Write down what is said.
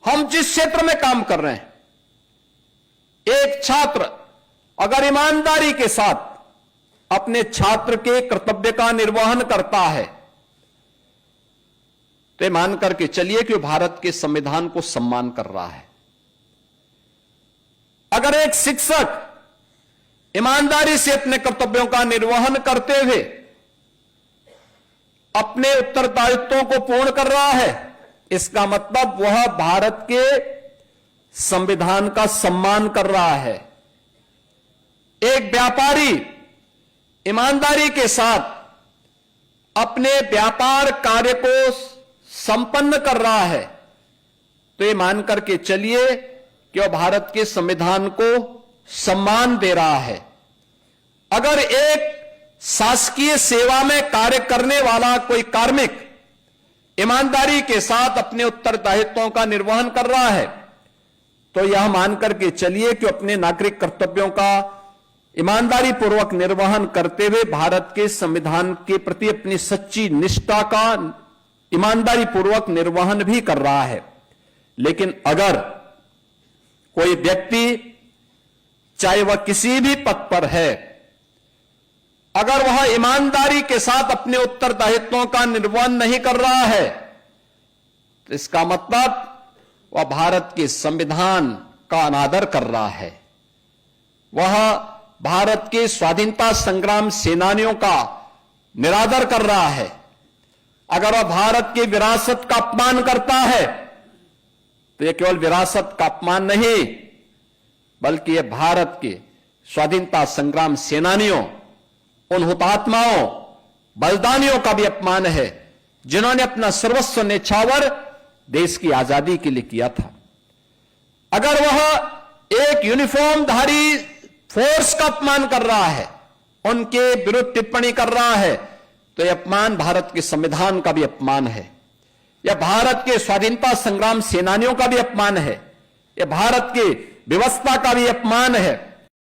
हम जिस क्षेत्र में काम कर रहे हैं, एक छात्र अगर ईमानदारी के साथ अपने छात्र के कर्तव्य का निर्वहन करता है तो ये मान करके चलिए कि वो भारत के संविधान को सम्मान कर रहा है। अगर एक शिक्षक ईमानदारी से अपने कर्तव्यों का निर्वहन करते हुए अपने उत्तरदायित्वों को पूर्ण कर रहा है, इसका मतलब वह भारत के संविधान का सम्मान कर रहा है। एक व्यापारी ईमानदारी के साथ अपने व्यापार कार्य को संपन्न कर रहा है तो ये मान करके चलिए कि वह भारत के संविधान को सम्मान दे रहा है। अगर एक शासकीय सेवा में कार्य करने वाला कोई कार्मिक ईमानदारी के साथ अपने उत्तरदायित्वों का निर्वहन कर रहा है तो यह मान करके चलिए कि अपने नागरिक कर्तव्यों का ईमानदारी पूर्वक निर्वहन करते हुए भारत के संविधान के प्रति अपनी सच्ची निष्ठा का ईमानदारी पूर्वक निर्वहन भी कर रहा है। लेकिन अगर कोई व्यक्ति, चाहे वह किसी भी पद पर है, अगर वह ईमानदारी के साथ अपने उत्तरदायित्वों का निर्वहन नहीं कर रहा है तो इसका मतलब वह भारत के संविधान का अनादर कर रहा है, वह भारत के स्वाधीनता संग्राम सेनानियों का निरादर कर रहा है। अगर वह भारत की विरासत का अपमान करता है तो यह केवल विरासत का अपमान नहीं बल्कि यह भारत के स्वाधीनता संग्राम सेनानियों, उन हुतात्माओं, बलिदानियों का भी अपमान है जिन्होंने अपना सर्वस्व न्यौछावर देश की आजादी के लिए किया था। अगर वह एक यूनिफॉर्मधारी फोर्स का अपमान कर रहा है, उनके विरुद्ध टिप्पणी कर रहा है तो यह अपमान भारत के संविधान का भी अपमान है, यह भारत के स्वाधीनता संग्राम सेनानियों का भी अपमान है, यह भारत की व्यवस्था का भी अपमान है।